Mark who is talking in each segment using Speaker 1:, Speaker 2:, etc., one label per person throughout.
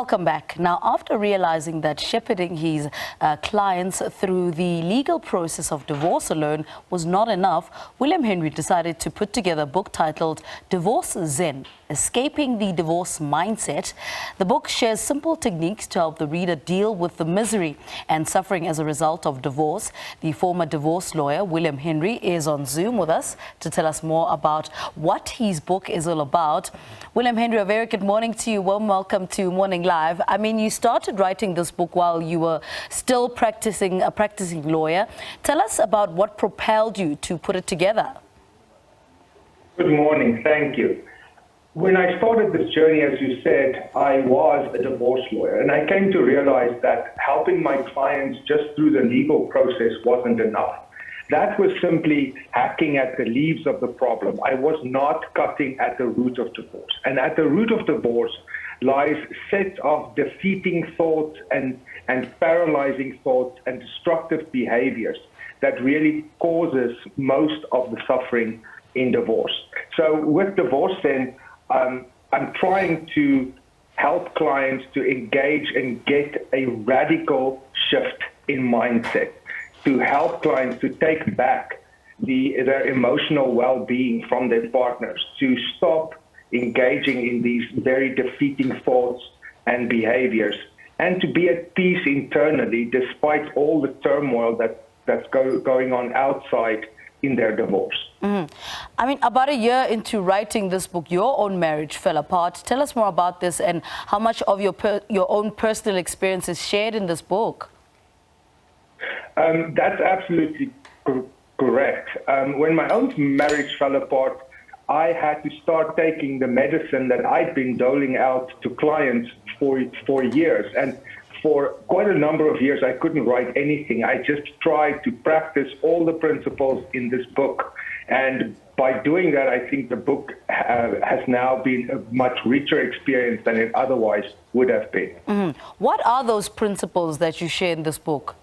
Speaker 1: Welcome back. Now, after realizing that shepherding his clients through the legal process of divorce alone was not enough, William Henry decided to put together a book titled Divorce Zen, Escaping the Divorce Mindset. The book shares simple techniques to help the reader deal with the misery and suffering as a result of divorce. The former divorce lawyer, William Henry, is on Zoom with us to tell us more about what his book is all about. William Henry, a very good morning to you. Warm welcome to Morning Live. I mean, you started writing this book while you were still a practicing lawyer. Tell us about what propelled you to put it together.
Speaker 2: Good morning. Thank you. When I started this journey, as you said, I was a divorce lawyer, and I came to realize that helping my clients just through the legal process wasn't enough. That was simply hacking at the leaves of the problem. I was not cutting at the root of divorce. And at the root of divorce lies a set of defeating thoughts and paralyzing thoughts and destructive behaviors that really causes most of the suffering in divorce. So with Divorce Zen, I'm trying to help clients to engage and get a radical shift in mindset, to help clients to take back their emotional well-being from their partners, to stop engaging in these very defeating thoughts and behaviors, and to be at peace internally despite all the turmoil that's going on outside in their divorce.
Speaker 1: Mm-hmm. I mean, about a year into writing this book, your own marriage fell apart. Tell us more about this and how much of your own personal experience is shared in this book.
Speaker 2: That's absolutely correct. When my own marriage fell apart, I had to start taking the medicine that I'd been doling out to clients for years. And for quite a number of years, I couldn't write anything. I just tried to practice all the principles in this book. And by doing that, I think the book has now been a much richer experience than it otherwise would have been.
Speaker 1: Mm-hmm. What are those principles that you share in this book?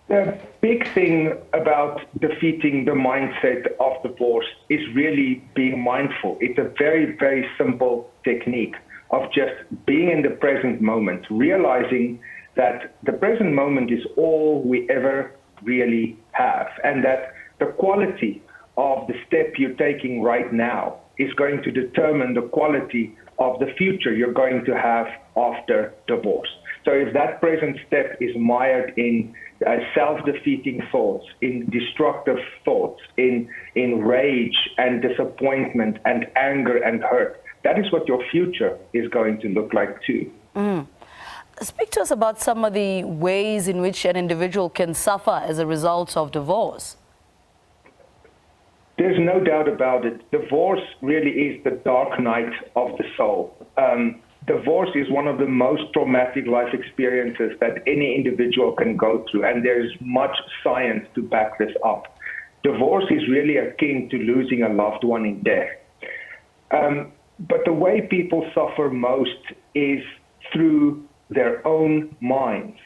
Speaker 2: The big thing about defeating the mindset of divorce is really being mindful. It's a very, very simple technique of just being in the present moment, realizing that the present moment is all we ever really have, and that the quality of the step you're taking right now is going to determine the quality of the future you're going to have after divorce. So if that present step is mired in self-defeating thoughts, in destructive thoughts, in rage and disappointment and anger and hurt, that is what your future is going to look like too.
Speaker 1: Mm. Speak to us about some of the ways in which an individual can suffer as a result of divorce.
Speaker 2: There's no doubt about it. Divorce really is the dark night of the soul. Divorce is one of the most traumatic life experiences that any individual can go through, and there's much science to back this up. Divorce is really akin to losing a loved one in death. But the way people suffer most is through their own minds.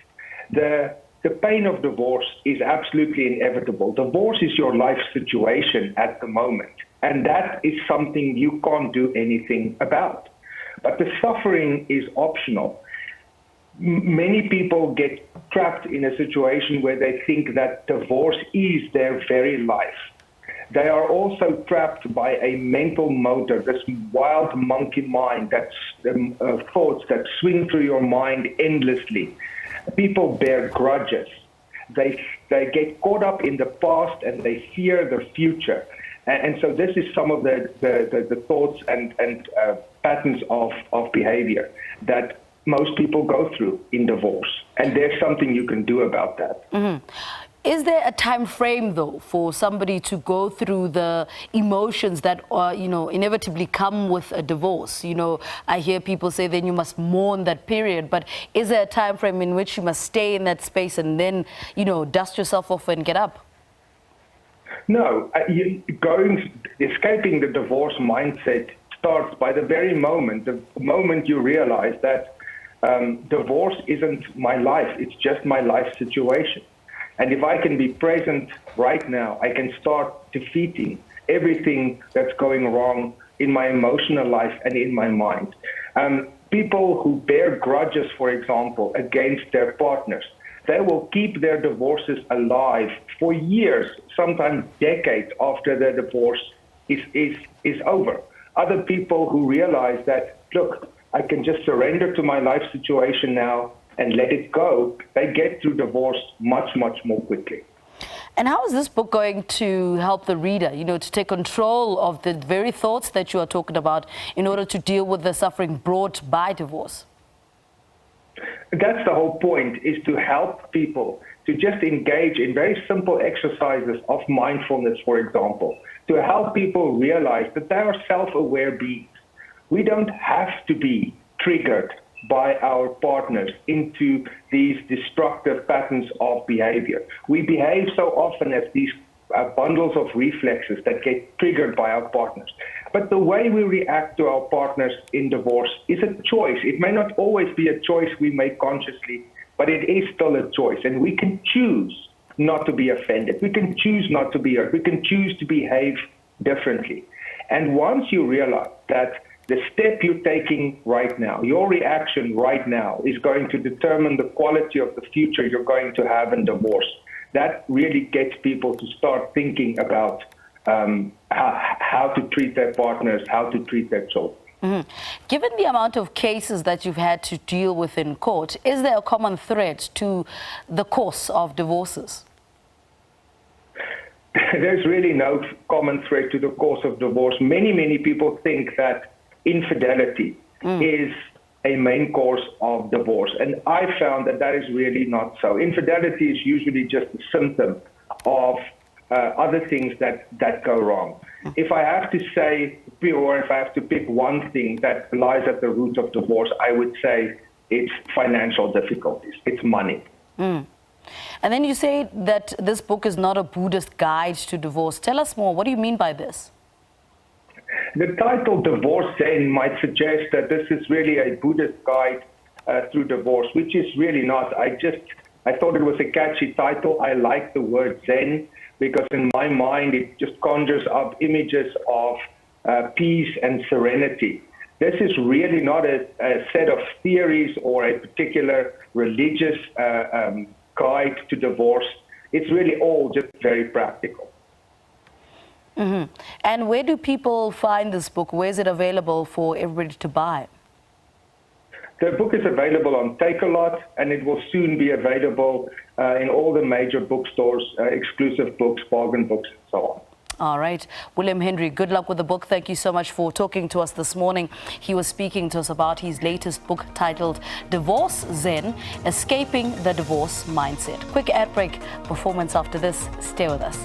Speaker 2: The pain of divorce is absolutely inevitable. Divorce is your life situation at the moment, and that is something you can't do anything about. But the suffering is optional. Many people get trapped in a situation where they think that divorce is their very life. They are also trapped by a mental motor, this wild monkey mind, that's thoughts that swing through your mind endlessly. People bear grudges. They get caught up in the past and they fear the future. And so this is some of the thoughts and patterns of behavior that most people go through in divorce. And there's something you can do about that.
Speaker 1: Mm-hmm. Is there a time frame, though, for somebody to go through the emotions that, inevitably come with a divorce? I hear people say then you must mourn that period, but is there a time frame in which you must stay in that space and then, dust yourself off and get up?
Speaker 2: No, escaping the divorce mindset starts by the moment you realize that divorce isn't my life, it's just my life situation. And if I can be present right now, I can start defeating everything that's going wrong in my emotional life and in my mind. people who bear grudges, for example, against their partners, they will keep their divorces alive for years, sometimes decades after their divorce is over. Other people who realize that, look, I can just surrender to my life situation now and let it go, they get through divorce much, much more quickly.
Speaker 1: And how is this book going to help the reader, to take control of the very thoughts that you are talking about in order to deal with the suffering brought by divorce?
Speaker 2: That's the whole point, is to help people to just engage in very simple exercises of mindfulness, for example, to help people realize that they are self-aware beings. We don't have to be triggered by our partners into these destructive patterns of behavior. We behave so often as these bundles of reflexes that get triggered by our partners. But the way we react to our partners in divorce is a choice. It may not always be a choice we make consciously, but it is still a choice. And we can choose not to be offended. We can choose not to be hurt. We can choose to behave differently. And once you realize that the step you're taking right now, your reaction right now, is going to determine the quality of the future you're going to have in divorce, that really gets people to start thinking about how to treat their partners, how to treat their children.
Speaker 1: Mm-hmm. Given the amount of cases that you've had to deal with in court, is there a common thread to the course of divorces?
Speaker 2: There's really no common thread to the course of divorce. Many people think that infidelity is a main cause of divorce. And I found that that is really not so. Infidelity is usually just a symptom of other things that go wrong. If I have to say, or if I have to pick one thing that lies at the root of divorce, I would say it's financial difficulties. It's money.
Speaker 1: And then you say that this book is not a Buddhist guide to divorce. Tell us more. What do you mean by this?
Speaker 2: The title Divorce Zen might suggest that this is really a Buddhist guide through divorce, which is really not. I thought it was a catchy title. I like the word Zen because in my mind it just conjures up images of peace and serenity. This is really not a set of theories or a particular religious guide to divorce. It's really all just very practical.
Speaker 1: Mm-hmm. And where do people find this book? Where is it available for everybody to buy?
Speaker 2: The book is available on Take-A-Lot, and it will soon be available in all the major bookstores, exclusive books, bargain books, and so on.
Speaker 1: All right. William Henry, good luck with the book. Thank you so much for talking to us this morning. He was speaking to us about his latest book titled Divorce Zen, Escaping the Divorce Mindset. Quick ad break, performance after this. Stay with us.